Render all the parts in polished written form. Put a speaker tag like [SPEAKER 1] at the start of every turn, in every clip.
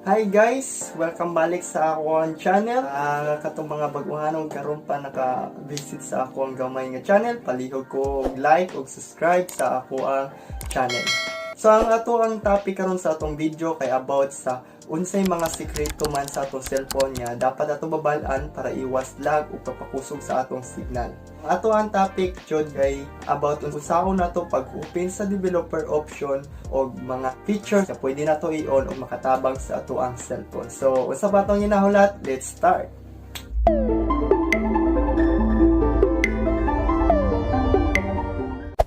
[SPEAKER 1] Hi guys! Welcome balik sa akong channel. Katong mga baguhanon karon pa naka-visit sa akong gamay nga channel, palihog ko like o subscribe sa akong channel. So ang topic karon sa atong video kay about sa unsay mga sekreto man sa atong cellphone nga dapat ato babal-an para iwas lag o papakusog sa atong signal. Ang topic jud kay about unsaon nato pag-open sa developer option o mga features na pwede nato i-on o makatabang sa ato ang cellphone. So unsa ba tong ginahulat? Let's start.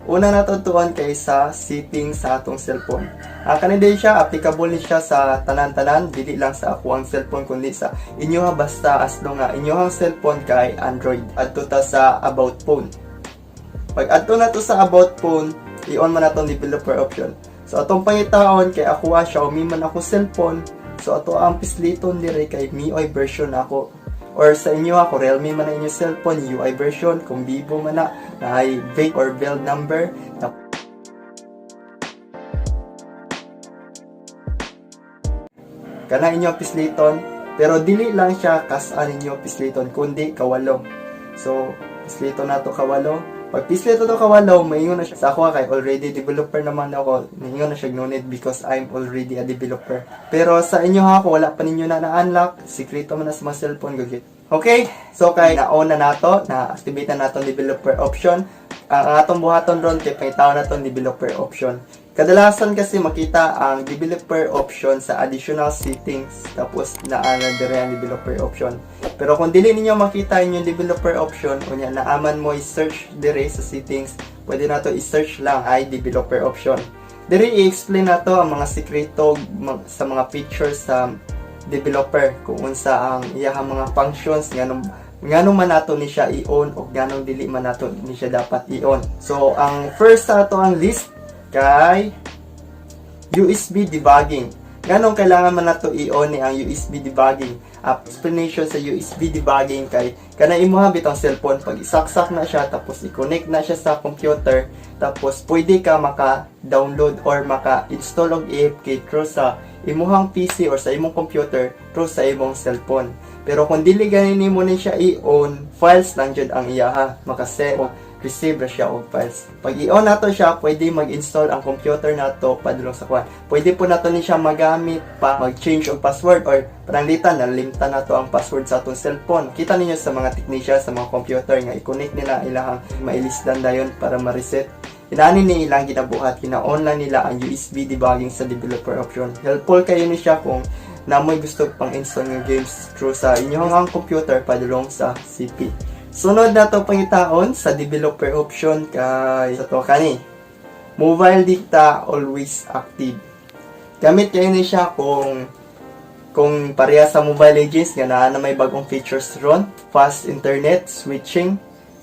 [SPEAKER 1] Una nato tuon kay sa settings sa atong cellphone. Kanina siya applicable ni siya sa tanan-tanan, dili lang sa ako ang cellphone kundi sa inyo ha, basta as long nga inyo ang cellphone kay Android. Adto ta sa about phone. Pag adto na to sa about phone, i-on man natong developer option. So atong pangitaon kay ako Xiaomi man ako cellphone. So ato ang pisliton dire kay MIUI version ako. Or sa inyo ako, Realme man na inyo cellphone, UI version, kung Vivo man na ay VATE or build number. Kana inyo pisliton, pero dili lang siya kasaan inyo pisliton, kundi kawalo. So, pisliton na to kawalo. Pag pisliton to kawalo, maingon na siya. Sa ako kay already developer naman ako, maingon na siya no need because I'm already a developer. Pero sa inyo ha, kung wala pa ninyo na na-unlock, sekreto man na sa mga cellphone gagit. Okay, so kay na-on na nato, na-activate na nato developer option. Ang atong buhaton ron kay pangitaw na itong developer option. Kadalasan kasi makita ang developer option sa additional settings tapos naana dire ang developer option. Pero kung dili ninyo makita yung developer option o niya naaman mo i-search dire sa settings, pwede na to i-search lang ay developer option. Dire i-explain na to ang mga sekreto sa mga features sa developer kung unsa ang iyahang mga functions nganong man nato ni siya i-on o nganong dili man nato ni siya dapat i-on. So ang first sa ato ang list kay USB debugging. Nganong kailangan man nato i-on ni ang USB debugging? Explanation sa USB debugging kay kana imuha bitong cellphone pag isaksak na siya tapos i-connect na siya sa computer tapos pwede ka maka-download or maka-install og APK through sa imuhang PC or sa imong computer through sa imong cellphone. Pero kung dili ganin mo ni siya i-on, files lang jud ang iyaha, makasend o receive na siya og files. Pag i-on nato siya, pwede mag-install ang computer nato padulong sa kwan. Pwede po nato ni siya magamit pa mag-change og password or pananglitan nalimtan nato ang password sa atong cellphone. Kita ninyo sa mga technician sa mga computer nga i-connect nila ilahang mailisdan dayon para ma-reset. Inaani ni ilang ginabuhat, kina-online nila ang USB debugging sa developer option. Helpful kayo ni siya kung namoy gusto pang install ng games through sa inyong computer padulong sa CP. Sunod na to pangitaon sa developer option kay sa to kani. Mobile data always active. Gamit kayo ni siya kung pareha sa Mobile Legends nga na may bagong features ron, fast internet switching.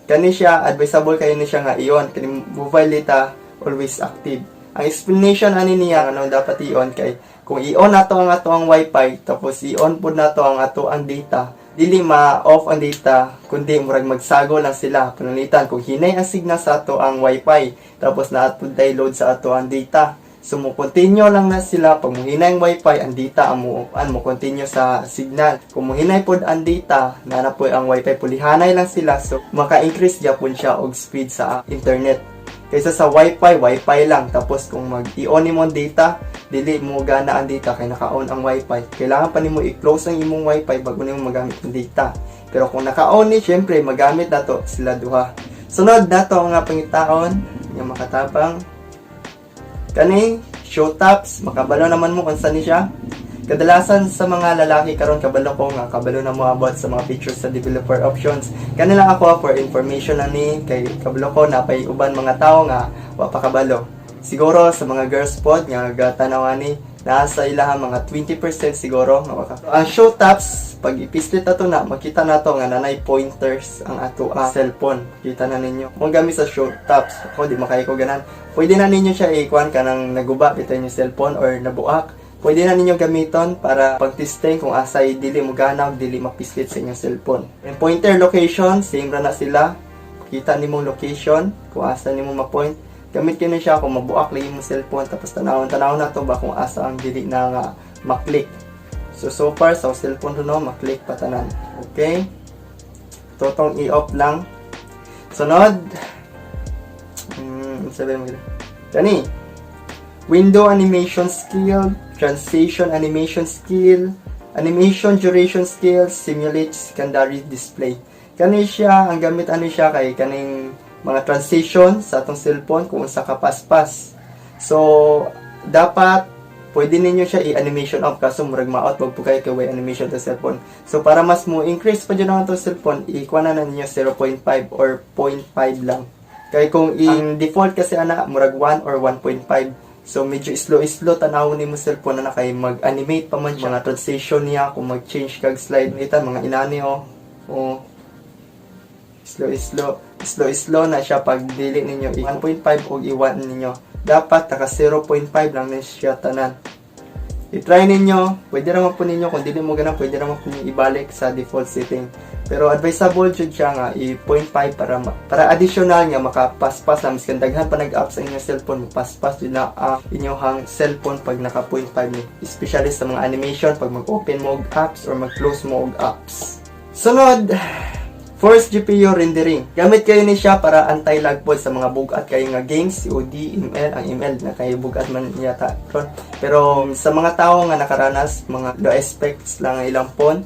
[SPEAKER 1] Kani siya, advisable kayo ni siya nga i-on. Kani mobile data, always active. Ang explanation ani niya, ano dapat i-on kay, kung i-on nato ang ato ang wifi, tapos i-on po nato ang ato ang data, dili ma-off ang data, kundi murag magsago lang sila. Panunitan, kung hinay ang signal sa ato ang wifi, tapos na-upload load sa ato ang data. So, mo-continue lang na sila. Pag muhinay ang wifi, ang data, mo-continue sa signal. Kung muhinay po ang data, na po ang wifi, pulihanay lang sila. So, maka-increase yapon siya og speed sa internet. Kaysa sa wifi lang. Tapos, kung mag-i-on mo ang data, dili mo gana ang data, kaya naka-on ang wifi. Kailangan pa nimo i-close ang imong wifi bago nimo magamit ang data. Pero kung naka-on ni, syempre, magamit na to sila duha. Sunod na to nga pangitaon, yung makatabang. Kani, show taps, makabalo naman mo kung saan ni siya. Kadalasan sa mga lalaki karon kabalo ko nga, kabalo na mo about sa mga features sa developer options. Kanila ako for information na ni, kay kabalo ko na pay uban mga tao nga, wa pa kabalo. Siguro sa mga girls pod nga gatanawan ni, nasa ilaha mga 20% siguro nga waka. Ang show taps, pag ipislit ato na, makita nato nga nanay pointers ang ato ang cellphone. Kita na ninyo. Kung gamit sa show taps, ako di makay ko ganan. Pwede na ninyo siya ikuan kanang naguba bitaw yung cellphone or nabuak. Pwede na ninyo gamiton para pag-testing kung asay dili mo gana o dili mapislit sa inyong cellphone. And pointer location, same ra na sila. Kita nimo location kung asa nimo ma-point. Gamit ko na siya kung mabuak lang yung cellphone tapos tanawon na to ba kung asa ang dili na nga maklik. So far, sa cellphone no, maklik patanan. Okay? Totong i-off lang. Sunod. Sabi mo Kani. Window animation skill, transition animation skill, animation duration skill, simulate secondary display. Kani siya, ang gamit siya kay kaning mga transition sa atong cellphone kung sa kapaspas. So, dapat pwede ninyo siya i-animation off kaso murag ma-out wag po kayo kay animation sa cellphone. So, para mas mo increase pa dyan ang atong cellphone, ikuha na ninyo 0.5 or 0.5 lang. Kaya kung in default kasi murag 1 or 1.5. So, medyo slow tanawon nimo cellphone na kay mag-animate pa man siya mga transition niya kung mag-change kag slide nita mga inani slow na siya pag dili ninyo 1.5 o i-1 ninyo. Dapat taka 0.5 lang na siya tanan. I-try ninyo, pwede naman po ninyo kung dili mo ganun, pwede naman po ninyo ibalik sa default setting. Pero advisable jud siya nga i-0.5 para additional nga makapaspas na miskan daghan pa nag-app sa inyong cellphone, paspas jud na inyong cellphone pag naka 0.5 ni. Especially sa mga animation pag mag-open mo og apps or mag-close mo og apps. Sunod, Force GPU rendering. Gamit kayo ni siya para anti-lag po sa mga bugat kayo nga games, COD, ML, ang ML na kayo bugat man yata. Pero sa mga tao nga nakaranas, mga low aspects lang ang ilang phone,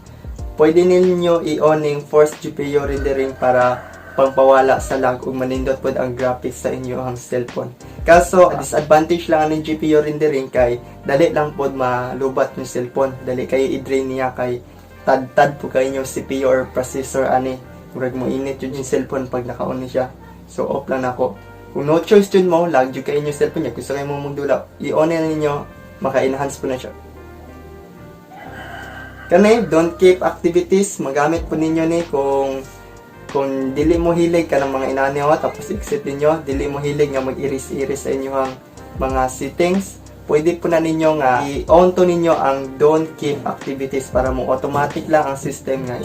[SPEAKER 1] pwede ninyo i-on ng Force GPU rendering para pangpawala sa lag ug manindot pod ang graphics sa inyo ang cellphone. Kaso, disadvantage lang ang GPU rendering kay dali lang pod malubat yung cellphone. Dali kayo i-drain niya kay tad po kayo yung CPU or processor ani. Murag mo init yun yung cellphone pag naka-on siya. So, off lang ako. Kung no choice yun mo, lag yun kayo yung cellphone niya. Gusto kayo mong magdula, i-on na ninyo, maka-enhance po na siya. Kani, don't keep activities. Magamit po ninyo ni kung dili mo hilig ka ng mga inani tapos exit ninyo, dili mo hilig nga mag-iris-iris sa inyong mga settings, pwede po na ninyo nga i-on to ninyo ang don't keep activities para mo automatic lang ang system nga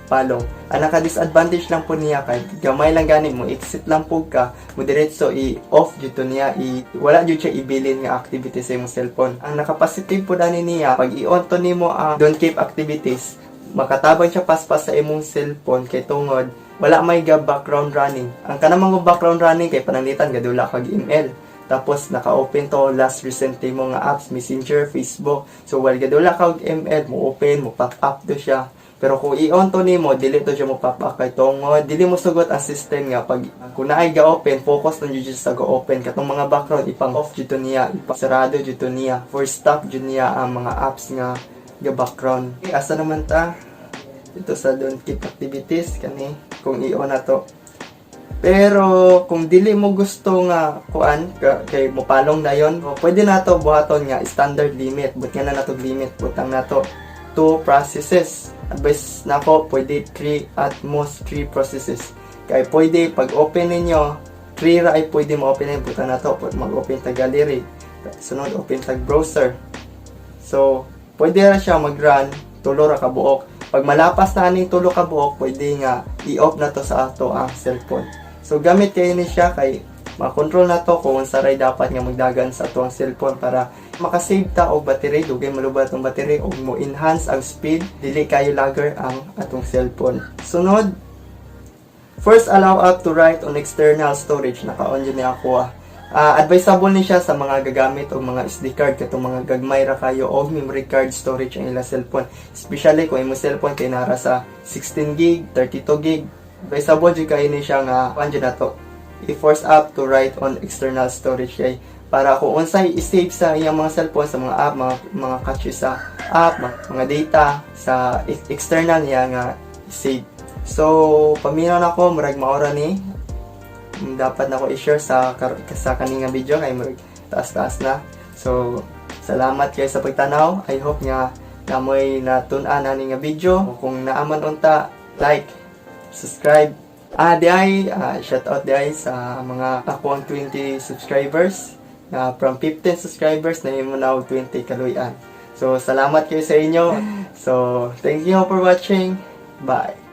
[SPEAKER 1] palong. Ang naka-disadvantage lang po niya kay gamay lang gani mo exit lang po ka mo diretso i-off dito niya wala jud siya ibilin nga activity sa imong cellphone. Ang naka-positive po dani niya pag i-on to nimo ang don't keep activities makatabang siya paspas sa imong cellphone kay tungod wala may background running. Ang kanang background running kay pananglitan gadula kag email. Tapos naka-open to last recently mo nga apps, Messenger, Facebook. So while gadula kag ML mo open mo pop up do siya. Pero kung i-on to nimo, dili to siya mo pop-up kay tungod dili mo sugot ang system nga pag kung naay ga-open, focus lang jud sa ga-open katong mga background ipang-off jud to niya, ipasarado jud to niya, for stop jud niya ang mga apps nga ga-background. Okay, asa naman ta? Ito sa don't keep activities kani kung i-on na to. Pero kung dili mo gusto nga kuan kay mopalong na yon, pwede na to buhaton nga standard limit, but nga na nato limit butang nato 2 processes. Advice na ko, pwede 3 at most 3 processes. Kaya pwede pag open ninyo 3 ra ay pwede mo-open na buta na to. Mag-open tag gallery. Sunod, open tag browser. So, pwede ra siya mag-run tulo ra ka buok. Pag malapas na aning tulo ka buok, pwede nga i-off na to sa ato ang cellphone. So, gamit kayo ni siya kay makontrol na to kung saray dapat nga magdagan sa ato ang cellphone para makasave ta og battery, dugay malubat ang battery og mo enhance ang speed, dili kayo lagger ang atong cellphone. Sunod, first allow app to write on external storage. Naka-on yun ni ako. Advisable ni siya sa mga gagamit o mga SD card katong mga gagmay ra kayo og memory card storage ang ila cellphone. Especially kung imong cellphone kay nara sa 16 gig, 32 gig. Advisable jud kayo ni siya nga andyan na to. I-force app to write on external storage kay para kung unsay i-save sa iyang mga cellphone sa mga app, mga cache sa app, mga data sa external niya nga i-save. So, paminaw na ko, murag maora ni dapat na ko i-share sa kaninga video kay murag taas-taas na. So, salamat kayo sa pagtanaw. I hope nga namoy natun-an ani nga video. Kung naaman unta, like, subscribe. Shout out diay sa mga ako ang 20 subscribers. From 15 subscribers na mo now 20 kaluyan. So, salamat kayo sa inyo. So, thank you for watching. Bye.